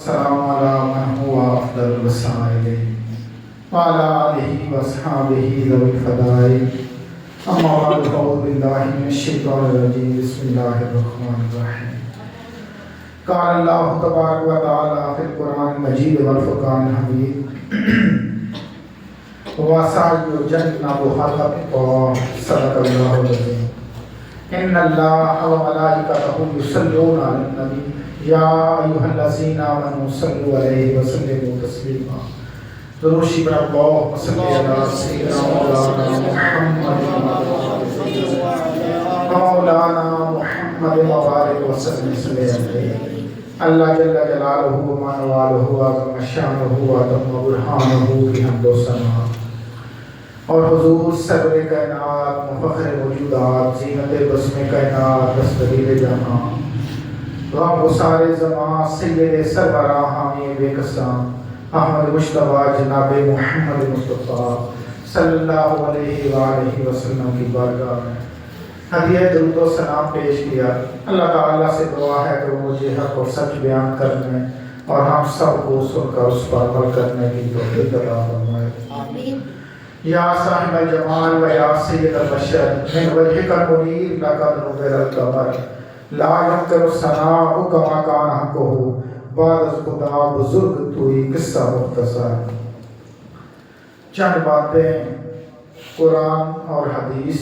السلام علی من هو افضل الوسائل وعلى آله واصحابه ذوي الفضائل اما بعد فاعوذ بالله من الشیطان الرجیم بسم اللہ الرحمن الرحیم قال اللہ تبارک و تعالی فی القرآن المجید والفرقان الحمید وَسَيُجَنَّبُهَا الْأَتْقَى صدق اللہ العظیم ان اللہ وملائکتہ یصلون علی النبی یا ایھا الذین آمنوا صلوا علیہ وسلموا تسلیما درود شریف اللہم صلی علی سیدنا مولانا محمد وبارک وسلم صلی علیہ اللہ جل جلالہ وما نوالہ وعظم شانہ وتم برہانہ کی حمد و ثنا اور حضور سرور کائنات مفخر موجودات زینت بسم کائنات دستگیر جہاں رب گسار زمان سید سربراہ حامی بے قسام احمد مشتبہ جناب محمد مصطفیٰ صلی اللہ علیہ وآلہ وسلم کی بارگاہ میں ہدیہ درود و سلام پیش کیا۔ اللہ تعالیٰ سے دعا ہے کہ وہ مجھے حق اور سچ بیان کرنے اور ہم سب کو سن کر اس پر عمل کرنے کی توفیق عطا فرمائے۔ آمین۔ یا صاحب الجمال و یا سید البشر من وجهک المنیر لقد نور القمر لا ينکر الثناء کما کان حقہ بعد از خدا بزرگ توئی قصہ مختصر۔ چند باتیں قرآن اور حدیث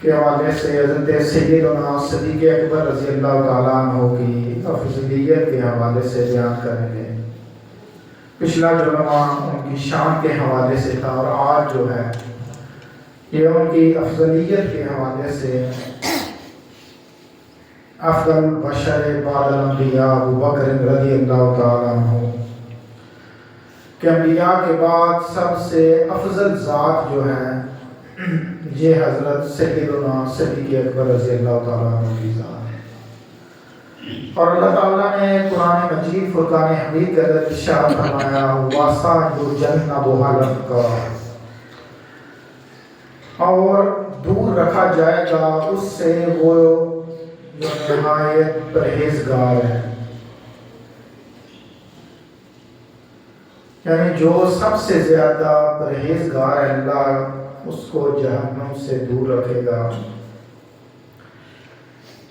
کے حوالے سے حضرت سیدنا صدیق اکبر رضی اللہ تعالیٰ عنہ کی افضلیت کے حوالے سے بیان کریں گے۔ پچھلا جمعہ ان کی شان کے حوالے سے تھا اور آج جو ہے یہ ان کی افضلیت کے حوالے سے افضل بشر بعد الانبیاء ابو بکر رضی اللہ تعالیٰ عنہ کہ انبیاء کے بعد سب سے افضل ذات جو ہے یہ حضرت سیدنا صدیق اکبر رضی اللہ تعالیٰ عنہ کی ذات ہے۔ اور اللہ تعالیٰ نے قرآن مجید فرقان حمید کے اندر ارشاد فرمایا وَسَيُجَنَّبُهَا الْأَتْقَى اور دور رکھا جائے گا اس سے وہ جو نہایت پرہیزگار ہے، یعنی جو سب سے زیادہ پرہیزگار ہے اللہ اس کو جہنم سے دور رکھے گا۔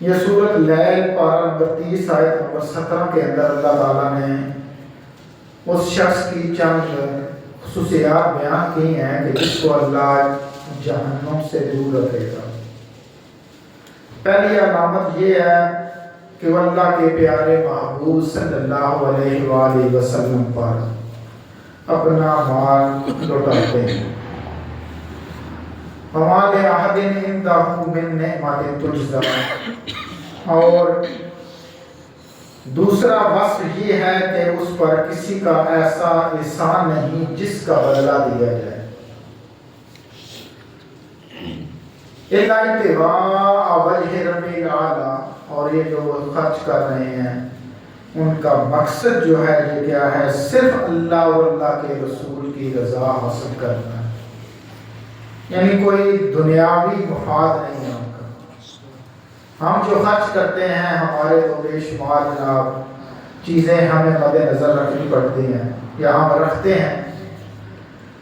یہ سورۃ لیل پارہ نمبر 30 آیت نمبر 17 کے اندر اللہ تعالیٰ نے اس شخص کی چند خصوصیات بیان کی ہیں کہ جس کو اللہ جہنم سے دور رکھے گا۔ پہلی علامت یہ ہے کہ وہ اللہ کے پیارے محبوب صلی اللہ علیہ وآلہ وسلم پر اپنا مال لوٹاتے ہیں۔ وَمَا لِأَحَدٍ عِندَهُ مِن نِعْمَةٍ تُجْزَىٰ اور دوسرا وصف یہ ہے کہ اس پر کسی کا ایسا احسان نہیں جس کا بدلہ دیا جائے۔ إِلَّا ابْتِغَاءَ وَجْهِ رَبِّهِ الْأَعْلَىٰ اور یہ جو خرچ کر رہے ہیں ان کا مقصد جو ہے یہ کیا ہے؟ صرف اللہ اور اللہ کے رسول کی رضا حاصل کرنا ہے، یعنی کوئی دنیاوی مفاد نہیں ہے ان کا۔ ہم جو خرچ کرتے ہیں ہمارے تو بے شمار جناب چیزیں ہمیں مد نظر رکھنی پڑتی ہیں یا ہم رکھتے ہیں،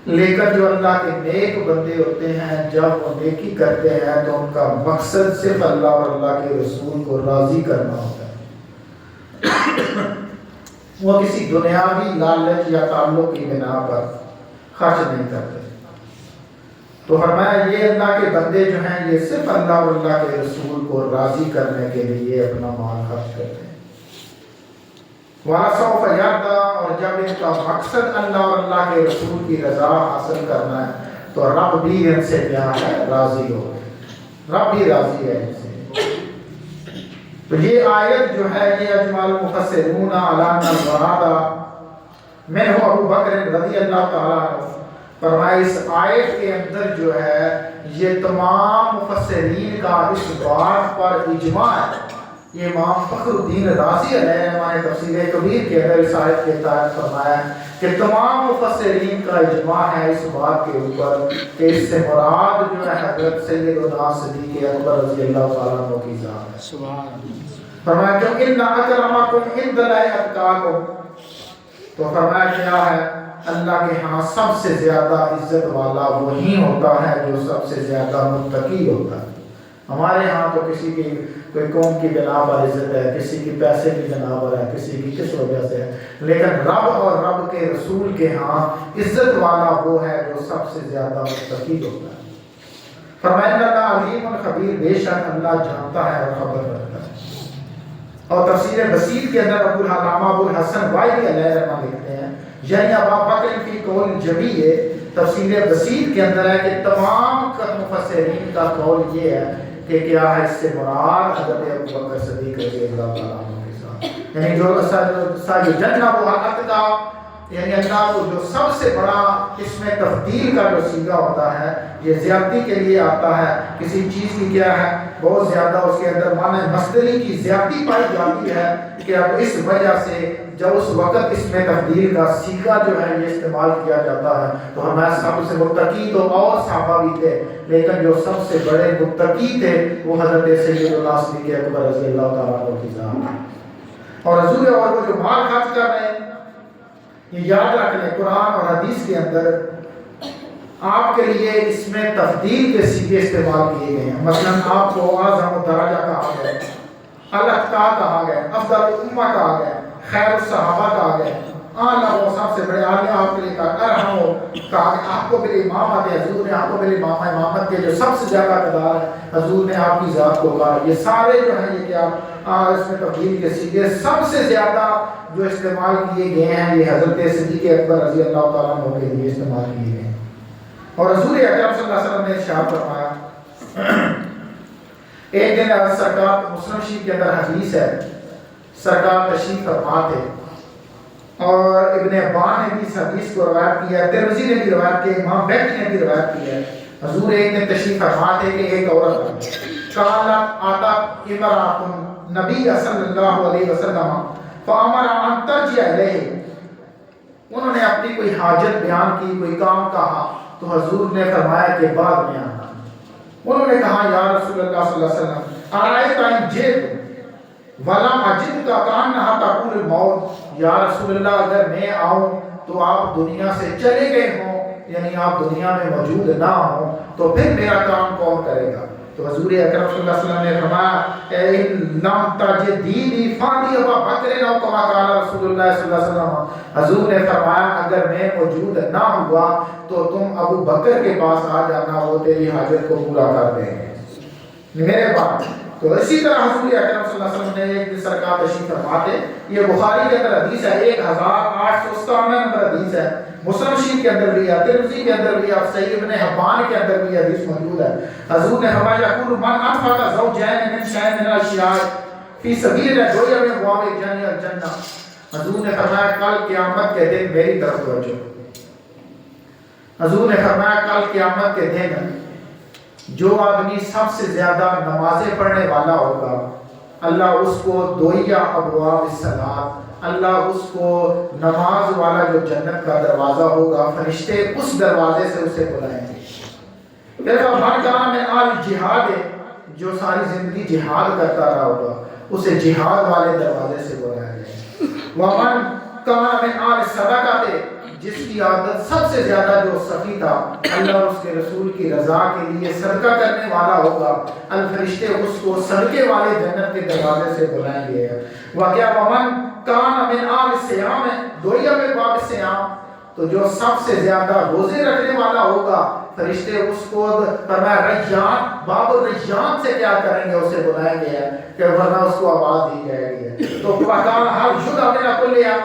لیکن جو اللہ کے نیک بندے ہوتے ہیں جب وہ نیکی کرتے ہیں تو ان کا مقصد صرف اللہ اور اللہ کے رسول کو راضی کرنا ہوتا ہے، وہ کسی دنیاوی لالچ یا تعلق کی بنا پر خرچ نہیں کرتے۔ تو فرمایا یہ اللہ کے بندے جو ہیں یہ صرف اللہ اور اللہ کے رسول کو راضی کرنے کے لیے اپنا مال خرچ کرتے ہیں۔ وَلَسَوْفَ يَرْضَىٰ اور جب ان کا مقصد اللہ اور اللہ کے رسول کی رضا حاصل کرنا ہے تو رب بھی ان سے کیا ہے؟ راضی ہو، رب بھی راضی ہے ان سے۔ تو یہ آیت جو ہے یہ اجماع المفسرون علی ان المراد منہ ابو بکر رضی اللہ تعالیٰ عنہ فرمائے اس آیت کے اندر جو ہے یہ تمام مفسرین کا اس بات پر اجماع ہے۔ یہ امام فخر الدین رازی علیہ رحمہ نے تفسیر کبیر کے اندر اس آیت کے تحت فرمایا کہ تمام مفسرین کا اجماع ہے اس بات کے اوپر کہ اس سے مراد جو ہے حضرت سیدنا صدیق اکبر رضی اللہ تعالیٰ عنہ کی ذات ہے۔ فرمایا کہ ان اکرمکم عند اللہ اتقاکم، تو فرمایا کیا ہے اللہ کے ہاں سب سے زیادہ عزت والا وہی ہوتا ہے جو سب سے زیادہ متقی ہوتا ہے۔ ہمارے ہاں تو کسی کی کوئی قوم کی بنا پر عزت ہے، کسی کی پیسے کی بنا پر ہے، کسی کی کس وجہ سے ہے، لیکن رب اور رب کے رسول کے ہاں عزت والا وہ ہے جو سب سے زیادہ متقی ہوتا ہے۔ فرمایا اللہ علیم خبیر، بے شک اللہ جانتا ہے اور خبر رکھتا ہے۔ اور تفسیر بصیر کے اندر علامہ ابو الحسن وائلی علیہ رحمہ لکھتے ہیں، یعنی ابو بکر فی قول جمیع، تفسیر بصیر کے اندر ہے کہ تمام مفسرین کا قول یہ ہے کہ کیا ہے اس سے مراد حضرت ابو بکر صدیق رضی اللہ تعالیٰ عنہ کے ساتھ، یعنی جو ساری جنہ وہ حقت کا، یعنی اللہ کو جو سب سے بڑا اس میں تفضیل کا جو سیغہ ہوتا ہے یہ زیادتی کے لیے آتا ہے، کسی چیز کی کیا ہے بہت زیادہ اس کے اندر معنی مصدری کی زیادتی پائی جاتی ہے کہ اب اس وجہ سے جب اس وقت اس میں تفضیل کا سیغہ جو ہے یہ استعمال کیا جاتا ہے، تو ہمارے سب سے متقی تو اور صحابہ بھی تھے، لیکن جو سب سے بڑے متقی تھے وہ حضرت سیدنا صدیق اکبر رضی اللہ تعالیٰ عنہ کی ذات۔ اور حضور اور وہ جو مال خرچ کر رہے ہیں یہ یاد رکھ لیں، قرآن اور حدیث کے اندر آپ کے لیے اس میں تفضیل کے سیغے استعمال کیے گئے ہیں۔ مثلا آپ کو اعظم درجہ کہا گیا، الاتقیٰ کہا گیا، افضل الامہ کہا گیا، خیر الصحابہ کہا گیا، اعلیٰ وہ سب سے بڑے عالیہ آپ کے لیے کہا، ارحم کہا کہ آپ کو میری امامت ہے، حضور نے آپ کو میری امامت کے جو سب سے زیادہ قدار ہے حضور نے آپ کی ذات کو کہا۔ یہ سارے جو ہیں یہ کیا اس میں تفضیل کے سیغے سب سے زیادہ جو استعمال کیے گئے ہیں یہ حضرت صدیق اکبر رضی اللہ تعالیٰ عنہ کے لیے استعمال کیے گئے ہیں۔ اور حضور اکرم صلی اللہ علیہ وسلم نے ارشاد فرمایا، ایک دن سرکار مسلم شریف کے اندر حدیث ہے، سرکار تشریف فرما تھے اور ابن ابان نے بھی اس حدیث کو روایت کیا ہے، ترمذی نے بھی روایت کی ہے، امام بیہقی نے بھی روایت کی ہے۔ حضور ایک دن تشریف فرما تھے کہ ایک عورت قالت آتا امرأۃ نبی صلی اللہ علیہ وسلم فامر ان ترجع الیہ، انہوں نے اپنی کوئی حاجت بیان کی، کوئی کام کہا تو حضور نے فرمایا کہ بعد میں آنا۔ انہوں نے کہا یا رسول اللہ صلی اللہ علیہ وسلم ارائیت ان جئت ولم اجدک کأنها تقول الموت، یا رسول اللہ اگر میں آؤں تو آپ دنیا سے چلے گئے ہوں، یعنی آپ دنیا میں موجود نہ ہوں تو پھر میرا کام کون کرے گا؟ تو حضور اکرم صلی اللہ علیہ وسلم نے فرمایا لم تجدینی فانی ابا بکر او کما قال رسول اللہ صلی اللہ علیہ وسلم، حضور نے فرمایا اگر میں موجود نہ ہوا تو تم ابو بکر کے پاس آ جانا، وہ تیری حاجت کو پورا کر دیں گے میرے پاس۔ تو اسی طرح حضور اکرم صلی اللہ علیہ وسلم نے ایک دن سرکار تشریف فرما تھے، یہ بخاری کے اندر حدیث ہے، 1897 نمبر حدیث ہے، مسلم شریف کے اندر بھی ہے، ترمذی کے اندر بھی ہے، صحیح ابن حبان کے اندر بھی حدیث موجود ہے۔ حضور نے فرمایا یقول من انفق زوجین من شیء من الاشیاء فی سبیل اللہ گویا میں ابواب الجنہ، حضور نے فرمایا کل قیامت کے دن میری طرف توجہ، حضور نے فرمایا کل قیامت کے دن جو آدمی سب سے زیادہ نمازیں پڑھنے والا ہوگا اللہ اس کو دویا ابواب الصلاۃ، اللہ اس کو نماز والا جو جنت کا دروازہ ہوگا فرشتے اس دروازے سے اسے بلائیں گے۔ پھر من کان من آل جہاد، جو ساری زندگی جہاد کرتا رہا ہوگا اسے جہاد والے دروازے سے بلایا جائے گا۔ ومن کان من آل صدقہ، جس کی عادت سب سے زیادہ جو سخی تھا اللہ اور اس کے رسول کی رضا کے لیے صدقہ کرنے والا ہوگا، الفرشتے اس کو صدقے والے جنت کے دروازے سے بلائیں گے۔ واقعہ ومن کان من آل الصیام، دویا میں باب الصیام، تو جو سب سے زیادہ روزے رکھنے والا ہوگا فرشتے اس کو فرمایا ریان، باب الریان سے کیا کریں گے اسے بلائیں گے کہ ورنہ اس کو آواز دی جائے گی۔ تو وقال هل شد من کلیہ،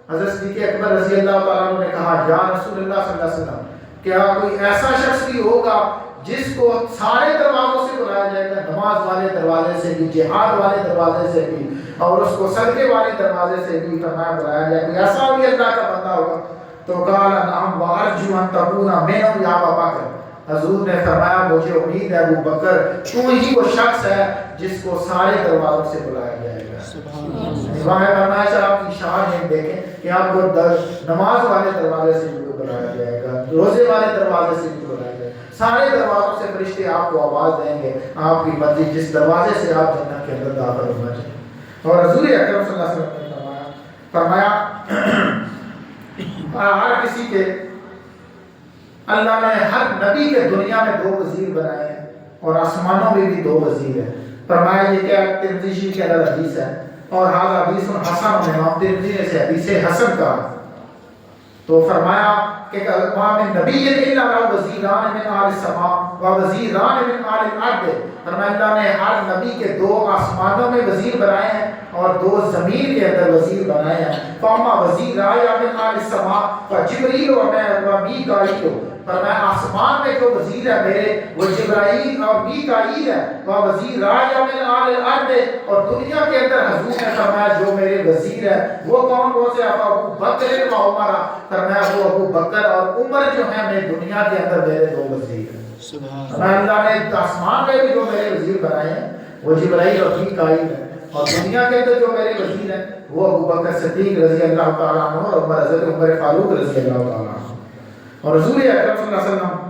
حضرت صدیق اکبر رضی اللہ تعالیٰ عنہ نے کہا یا رسول اللہ صلی اللہ علیہ وسلم کیا کوئی ایسا شخص بھی ہوگا جس کو سارے دروازوں سے بلایا جائے گا، نماز والے دروازے سے بھی، جہاد والے دروازے سے بھی، اور اس کو صدقے والے دروازے سے بھی فرمایا بلایا جائے گا، ایسا بھی اللہ کا بندہ ہوگا؟ تو قال نعم وارجو ان تکون منهم یا ابا بکر، حضور نے فرمایا مجھے امید ہے ابو بکر تو ہی وہ شخص ہے جس کو سارے دروازوں سے بلایا جائے گا۔ وہاں فرمایا چاہے آپ کی شان ہے دیکھیں کہ آپ کو نماز والے دروازے سے بھی بلایا جائے گا، روزے والے دروازے سے بھی بلایا جائے گا، سارے دروازوں سے فرشتے آپ کو آواز دیں گے، آپ کی مرضی جس دروازے سے آپ جنت کے اندر داخل ہونا چاہیے۔ اور حضور اکرم صلی اللہ علیہ وسلم نے فرمایا ہر کسی کے اللہ نے ہر نبی کے دنیا میں 2 وزیر بنائے ہیں اور آسمانوں میں بھی 2 وزیر ہیں. فرمایا یہ کیا ترمذی کے اندر حدیث ہے اور ہذا حدیث حسن امام ترمذی نے سے حدیث حسن کہا. تو فرمایا کہ امام نبی الا له وزیران من اهل السماء و وزیران من اهل الارض. فرمایا اللہ نے ہر نبی کے 2 آسمانوں میں وزیر بنائے ہیں اور 2 زمین کے اندر وزیر بنائے ہیں. فاما وزیر آیا من اهل السماء فجبریل و میکائیل. فرمایا آسمان میں جو وزیر ہے میرے وہ جبرائیل اور میکائیل ہے. وہ وزیر آیا من اهل الارض. اور دنیا کے اندر حضور نے فرمایا جو میرے وزیر ہے وہ کون سے ابو بکر و عمر. فرمایا وہ ابو بکر اور عمر جو ہیں میرے دنیا کے اندر میرے 2 وزیر ہیں. سبحان اللہ نے آسمان میں بھی جو میرے وزیر بنائے ہیں وہ جبرائیل اور میکائیل ہیں اور دنیا کے اندر جو میرے وزیر ہیں وہ ابو بکر صدیق رضی اللہ تعالیٰ عنہ اور عمر حضرت عمر فاروق رضی اللہ تعالیٰ عنہ. اور رسول اکرم صلی اللہ علیہ وسلم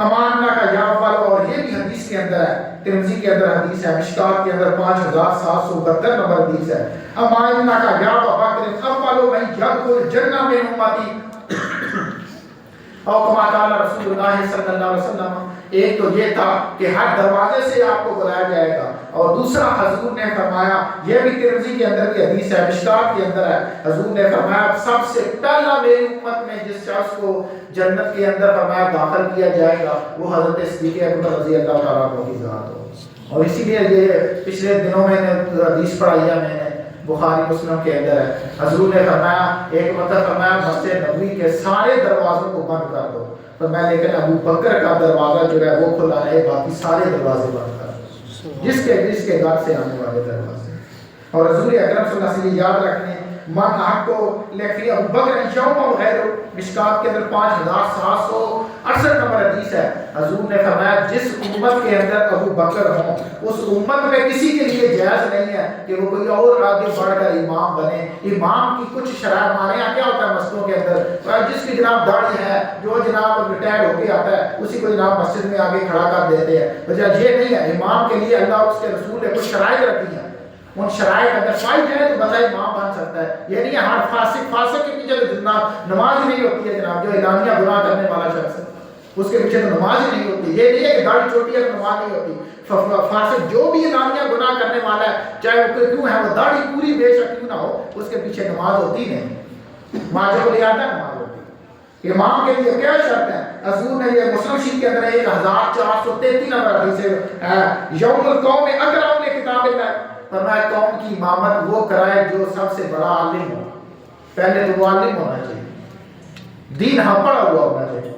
امانہ کا یا اول. اور یہ بھی حدیث کے اندر ہے, ترمذی کے اندر حدیث ہے, مشکات کے اندر 5772 نمبر حدیث ہے. امانہ کا یا بکر اول من یدخل جنہ من امتی اور کما قال رسول اللہ صلی اللہ علیہ وسلم. ایک تو یہ تھا کہ ہر دروازے سے آپ کو بلایا جائے گا اور دوسرا حضور نے فرمایا یہ بھی ترمذی کے اندر کی حدیث ہے, مشکات کے اندر ہے. حضور نے فرمایا سب سے پہلا میری امت میں جس شخص کو جنت کے اندر فرمایا داخل کیا جائے گا وہ حضرت صدیق اکبر رضی اللہ تعالیٰ عنہ کی ذات ہو. اور اسی لیے یہ پچھلے دنوں میں نے حدیث پڑھائی ہے میں نے بخاری مسلم کے اندر ہے. حضور نے فرمایا ایک مطلب فرمایا مسجد نبوی کے سارے دروازوں کو بند کر دو. فرمایا لیکن ابو بکر کا دروازہ جو ہے وہ کھلا رہے, باقی سارے دروازے بند کر دو جس کے گھر سے آنے والے دروازے. اور حضور اکرم صلی اللہ علیہ وسلم یاد رکھنے من حق کو لکھی ابو بکر یوم غیر. مشکات کے اندر 5768 نمبر حدیث ہے. حضور نے فرمایا جس امت کے اندر ابو بکر ہوں اس امت میں کسی کے لیے جائز نہیں ہے کہ وہ کوئی اور آگے بڑھ کر امام بنے. امام کی کچھ شرائط ہمارے یہاں کیا ہوتا ہے مسجدوں کے اندر, جس کی جناب داڑھی ہے جو جناب ریٹائر ہو کے آتا ہے اسی کو جناب مسجد میں آگے کھڑا کر دیتے ہیں. وجہ یہ نہیں ہے, امام کے لیے اللہ اس کے رسول نے کچھ شرائط رکھی ہیں. ان شرائط اگر پائی جائے تو بتائی امام بن سکتا ہے. یہ نہیں ہے ہر فاسق کے پیچھے تو نماز ہی نہیں ہوتی ہے جناب. جو اعلانیہ گناہ کرنے والا شخص ہے اس کے پیچھے تو نماز ہی نہیں ہوتی. یہ نہیں ہے کہ داڑھی چھوٹی ہے تو نماز نہیں ہوتی. فاسق جو بھی اعلانیہ گناہ کرنے والا ہے چاہے وہ کیوں ہے وہ داڑھی پوری بے شک کیوں نہ ہو اس کے پیچھے نماز ہوتی نہیں. واجب الادا نماز ہوتی. امام کے لیے کیا شرط ہے؟ حضور نے یہ مسلم شریف کے اندر 1433 نمبر حدیث ہے یوم القوم اکرم کتاب اللہ. فرمایا قوم کی امامت وہ کرائے جو سب سے بڑا عالم ہو. پہلے تو وہ عالم ہونا چاہیے, دین ہاں پڑھا ہوا ہونا چاہیے.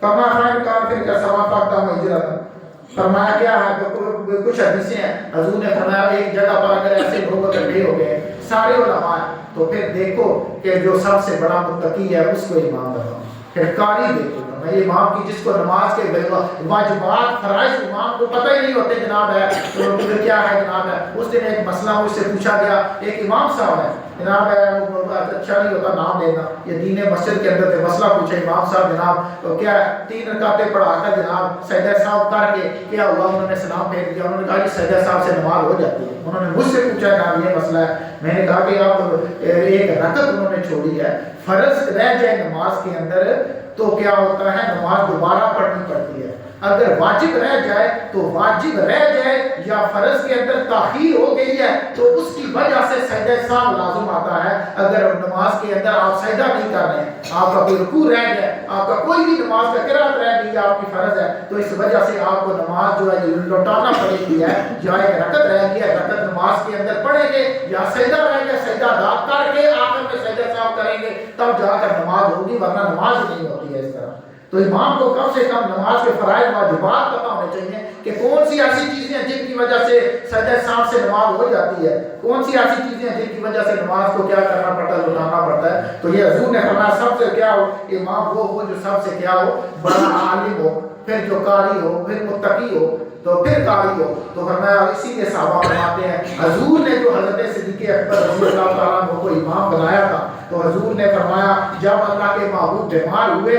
فرمایا خائن کافر کا ثواب پاتا ہجرت. فرمایا کیا ہے کچھ حدیثیں ہیں حضور نے فرمایا ایک جگہ پر اگر ایسے لوگ اکٹھے ہو گئے سارے علماء تو پھر دیکھو کہ جو سب سے بڑا متقی ہے اس کو امام بناؤ. پھر قاری دیکھو میں امام کی جس کو نماز کے واجبات فرائض امام کو پتہ ہی نہیں ہوتے جناب ہے تو پھر کیا ہے جناب ہے. اس دن ایک مسئلہ مجھ سے پوچھا گیا, ایک امام صاحب ہے جناب ہے اچھا نہیں ہوتا نام لینا, یہ دین مسجد کے اندر مسئلہ پوچھا امام صاحب جناب تو کیا 3 رکعتیں پڑھا کر جناب سجدہ صاحب کر کے کیا ہوا انہوں نے سلام پھیر دیا. انہوں نے کہا کہ سجدہ صاحب سے نماز ہو جاتی ہے. انہوں نے مجھ سے پوچھا جناب یہ مسئلہ ہے. میں نے کہا کہ آپ ایک رکعت انہوں نے چھوڑی ہے, فرض رہ جائے نماز کے اندر تو کیا ہوتا ہے نماز دوبارہ پڑھنی پڑتی ہے. اگر واجب رہ جائے تو واجب رہ جائے یا فرض کے اندر تاخیر ہو گئی ہے تو اس کی وجہ سے سجدہ سہو لازم آتا ہے. اگر نماز کے اندر آپ سجدہ نہیں کر رہے ہیں, آپ کا کوئی رکوع رہ گیا, آپ کا کوئی بھی نماز کا قرات رہ گئی ہے, آپ کی فرض ہے تو اس وجہ سے آپ کو نماز جو ہے لوٹانا پڑے گی ہے. یا ایک رکعت رہ گئی ہے, رکعت نماز کے اندر پڑھیں گے یا سجدہ رہ گیا سجدہ ادا کر کے آخر میں سجدہ سہو کریں گے تب جا کر نماز ہوگی, ورنہ نماز نہیں ہوتی ہے اس طرح. تو امام کو کم سے کم نماز کے فرائض واجبات پتہ ہونے چاہیے کہ کون سی ایسی چیزیں ہیں جن کی وجہ سے سجدہ سہو سے نماز ہو جاتی ہے, کون سی ایسی چیزیں ہیں جن کی وجہ سے نماز کو کیا کرنا پڑتا ہے, لٹانا پڑتا ہے. تو یہ حضور نے فرمایا سب سے کیا ہو امام وہ ہو جو سب سے کیا ہو بڑا عالم ہو, پھر جو قاری ہو, پھر متقی ہو, تو پھر قاری ہو. تو فرمایا اسی کے صحابہ فرماتے ہیں حضور نے جو حضرت صدیق اکبر رضی اللہ تعالیٰ عنہ کو امام بنایا تھا تو حضور نے فرمایا جب اللہ کے محبوب بیمار ہوئے,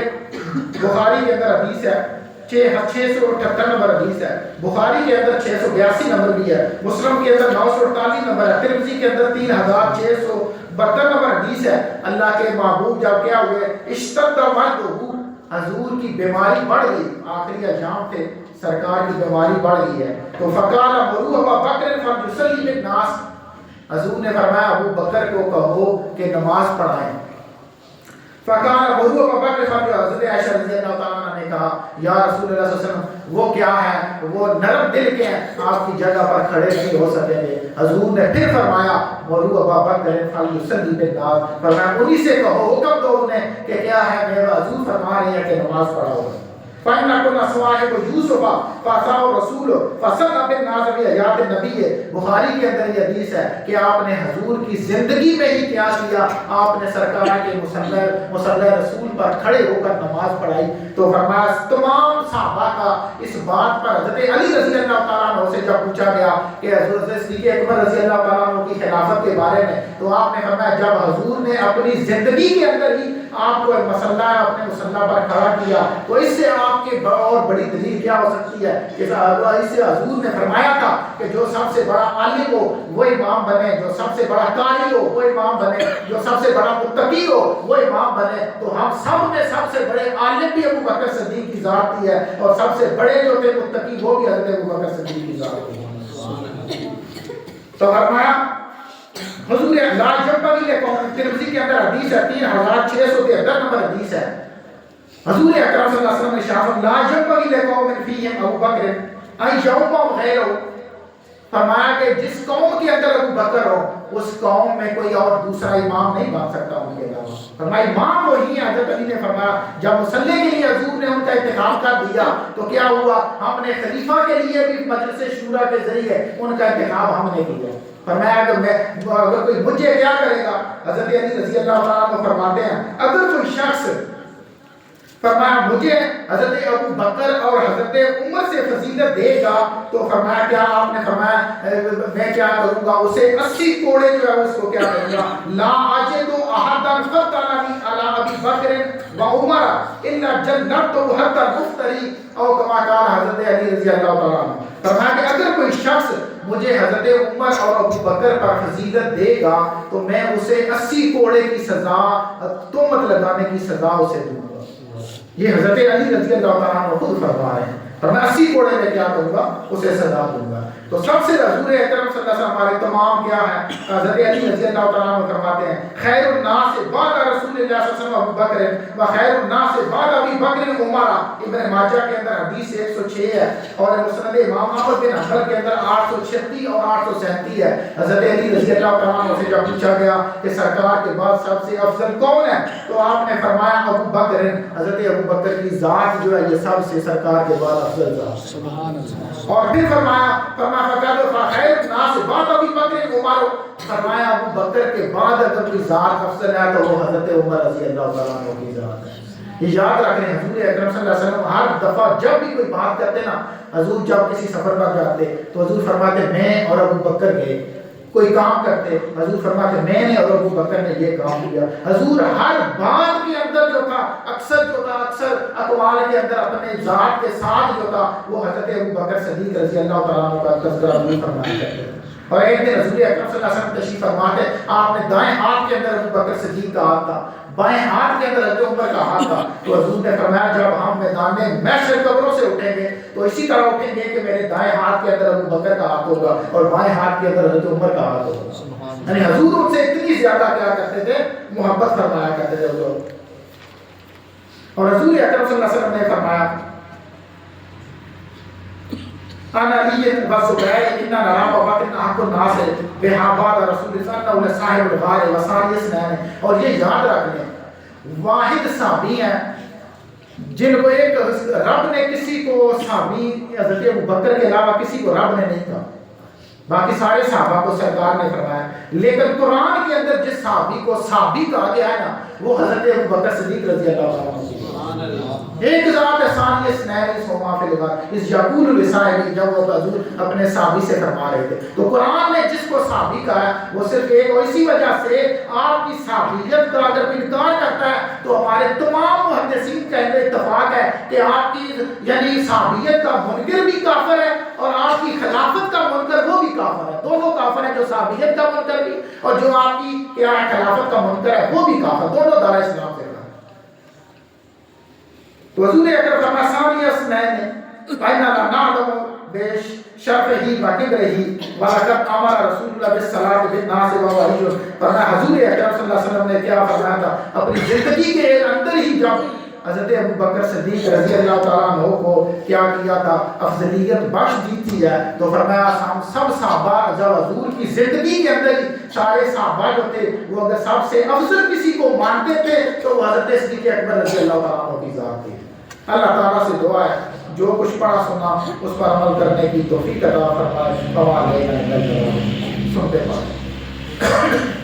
بخاری کے اندر حدیث ہے 678 نمبر حدیث ہے، بخاری کے اندر 682 نمبر بھی ہے، مسلم کے اندر 948 نمبر ہے، ترمذی کے اندر 3672 نمبر حدیث ہے۔ اللہ کے محبوب جب کیا ہوئے اشتد مرضہ، حضور کی بیماری بڑھ گئی، آخری ایام تھے، سرکار کی بیماری بڑھ گئی ہے، تو فقال مروا ابا بکر فلیصلی بالناس، حضور نے فرمایا ابو بکر کو کہو کہ نماز پڑھائیں۔ فقال مروا ابا بکر فلیصلی، حضرت عائشہ رضی اللہ تعالیٰ عنہ نے کہا یا رسول اللہ صلی اللہ علیہ وسلم وہ کیا ہے، وہ نرم دل کے ہیں، آپ کی جگہ پر کھڑے نہیں ہو سکیں گے۔ حضور نے پھر فرمایا مروا ابا بکر فلیصلی بالناس، فرمایا انہی سے کہو، حکم دو انہیں کہ کیا ہے، میرا حضور فرما رہے ہیں کہ نماز پڑھاؤ۔ فَإِنَّ كُنَّ صَوَاحِبُ يُوسُفَ فَأَتَاهُ الرَّسُولُ فَصَلَّى بِالنَّاسِ فِي حَيَاةِ النَّبِيِّ، بخاری کے اندر یہ حدیث ہے کہ آپ نے حضور کی زندگی میں ہی کیا کیا، آپ نے سرکار کے مصلی رسول پر کھڑے ہو کر نماز پڑھائی۔ تو فرمایا تمام صحابہ کا اس بات پر حضرت علی رضی اللہ تعالیٰ عنہ سے جب پوچھا گیا کہ حضرت صدیق اکبر رضی اللہ تعالیٰ عنہ کی خلافت کے بارے میں، تو آپ نے فرمایا جب حضور نے اپنی زندگی کے اندر ہی آپ کو مسلح اپنے مسلح پر کھڑا کیا، تو اس سے آپ کی اور بڑی دلیل کیا ہو سکتی ہے کہ اس سے حضور نے فرمایا تھا کہ جو سب سے بڑا عالم ہو وہ امام بنے، جو سب سے بڑا قاری ہو وہ امام بنے، جو سب سے بڑا متقی ہو وہ امام بنے۔ تو ہم سب میں سب سے بڑے عالم بھی ابو بکر صدیق کی ذات کی ہے، اور سب سے بڑے جو تھے متقی وہ بھی حضرت ابو بکر صدیق کی ذات کی ہے۔ تو فرمایا حضور لا ينبغي لقوم، ترمذی کے اندر حدیث ہے 3673 نمبر حدیث ہے، حضور اکرم صلی اللہ علیہ وسلم نے ارشاد لا ينبغي لقوم فيهم ابو بکر ان يؤموا غيره، فرمایا کہ جس قوم کے اندر ابو بکر ہو اس قوم میں کوئی اور دوسرا امام نہیں بن سکتا ان کے علاوہ۔ فرمایا امام وہی ہیں۔ حضرت علی نے فرمایا جب مصلی کے لیے حضور نے ان کا انتخاب کر دیا تو کیا ہوا، ہم نے خلیفہ کے لیے بھی مجلس شورا کے ذریعے ان کا انتخاب ہم نے کیا۔ فرمایا اگر کوئی مجھے کیا کرے گا، حضرت علی رضی اللہ تعالیٰ عنہ فرماتے ہیں اگر کوئی شخص فرمایا مجھے حضرت ابو بکر اور حضرت عمر سے فضیلت دے گا، تو فرمایا کیا آپ نے فرمایا میں کیا کروں گا، اسے 80 کوڑے جو ہے اس کو کیا کروں گا، لا اجد احدا فضلنی علی ابی بکر و عمر الا جنته حتى المفتری، او کما قال حضرت علی رضی اللہ تعالیٰ عنہ۔ فرمایا کہ اگر کوئی شخص مجھے حضرت عمر اور ابو بکر پر فضیلت دے گا تو میں اسے 80 کوڑے کی سزا، تہمت لگانے کی سزا اسے دوں گا۔ یہ حضرت علی رضی اللہ تعالیٰ عنہ خود فرما رہے ہیں، اور میں 80 کوڑے میں کیا کروں گا، اسے سزا دوں گا۔ تو سب سے حضور اکرم صلی اللہ علیہ وسلم ہمارے تمام کیا ہے، حضرت علی رضی اللہ تعالیٰ عنہ فرماتے ہیں خیر الناس بعد رسول اللہ صلی اللہ علیہ وسلم ابو بکر و خیر الناس بعد ابی بکر عمر، ابن ماجہ کے اندر حدیث 106 ہے، اور مسند امام احمد بن حنبل کے اندر 836 اور 837 ہے۔ حضرت علی رضی اللہ تعالیٰ عنہ سے جب پوچھا گیا کہ سرکار کے بعد سب سے افضل کون ہے، تو آپ نے فرمایا ابو بکر، حضرت ابو بکر کی ذات جو ہے یہ سب سے سرکار کے بعد افضل ذات۔ سبحان اللہ۔ اور پھر فرمایا خیر الناس بعد ابی بکر عمر، فرمایا ابو بکر کے بعد اگر کوئی ذات افضل ہے تو وہ حضرت عمر رضی اللہ تعالیٰ عنہ کی ذات ہے۔ یہ یاد رکھیں حضور اکرم صلی اللہ علیہ وسلم ہر دفعہ جب بھی کوئی بات کرتے نا، حضور جب کسی سفر پر جاتے تو حضور فرماتے میں اور ابو بکر گئے، کوئی کام کرتے حضور فرماتے میں نے اور ابو بکر نے یہ کام کیا۔ حضور ہر بات کے اندر جو تھا اکثر اقوال کے اندر اپنے ذات کے ساتھ جو تھا وہ حضرت ابو بکر صدیق رضی اللہ تعالیٰ عنہ کا تذکرہ فرمایا کرتے تھے۔ اور ایک دن حضور اکرم صلی اللہ علیہ وسلم تشریف فرماتے، آپ نے دائیں ہاتھ کے اندر ابو بکر صدیق کا ہاتھ تھا، بائیں ہاتھ کے اندر حضرت عمر کا ہاتھ تھا، تو حضور نے فرمایا جب ہم میدان میں محشر قبروں سے اٹھیں گے تو اسی طرح اٹھیں گے کہ میرے دائیں ہاتھ کے اندر ابو بکر کا ہاتھ ہوگا اور بائیں ہاتھ کے اندر حضرت عمر کا ہاتھ ہوگا۔ یعنی حضور ان سے اتنی زیادہ کیا کرتے تھے، محبت فرمایا کرتے تھے حضور۔ اور حضور اکرم صلی اللہ علیہ وسلم نے فرمایا انا علی و زبیر ان نرا و بکر حق الناس بہاباد رسول اللہ صلی اللہ علیہ صاحب الغار و ثانی اثنین۔ اور یہ یاد رکھ لیں واحد صحابی ہیں جن کو ایک رب نے کسی کو صحابی حضرت ابو بکر کے علاوہ کسی کو رب نے نہیں کہا، باقی سارے صحابہ کو سرکار نے فرمایا، لیکن قرآن کے اندر جس صحابی کو صحابی کہا گیا ہے نا وہ حضرت ابو بکر صدیق رضی اللہ عنہ۔ ایک ذات ثانی اثنین ہما فی الغار اس یقول لصاحبہ، جب وہ حضور اپنے صحابی سے فرما رہے تھے. تو قرآن نے جس کو صحابی کہا ہے وہ صرف ایک اور اسی وجہ سے آپ کی صحابیت کا اگر کوئی انکار کرتا ہے تو ہمارے تمام محدثین کا اتفاق ہے کہ آپ کی یعنی صحابیت کا منکر بھی کافر ہے اور آپ کی خلافت کا منکر وہ بھی کافر ہے. دونوں کافر ہیں، جو صحابیت کا منکر بھی اور جو آپ کی کیا ہے خلافت کا منکر ہے وہ بھی کافر، دونوں دار اسلام سے. تو حضور اکرم فرمایا ثانی اثنین فإنا لا نعلم بشرفه وكبره ولقد امر رسول اللہ بالصلاۃ بالناس وهو حي. فرمایا حضور اکرم صلی اللہ علیہ وسلم نے کیا فرمایا تھا اپنی زندگی کے اندر ہی جب حضرت ابو بکر صدیق رضی اللہ تعالیٰ عنہ کو کیا کیا تھا افضلیت بخش دی تھی ہے، تو فرمایا ہم سب صحابہ جب حضور کی زندگی کے اندر ہی سارے صحابہ جو تھے وہ اگر سب سے افضل کسی کو مانتے تھے تو وہ حضرت صدیق اکبر رضی اللہ تعالیٰ عنہ کی ذات تھی. اللہ تعالیٰ سے دعا ہے جو کچھ پڑھا سنا اس پر عمل کرنے کی توفیق عطا فرمائے. سنتے پائے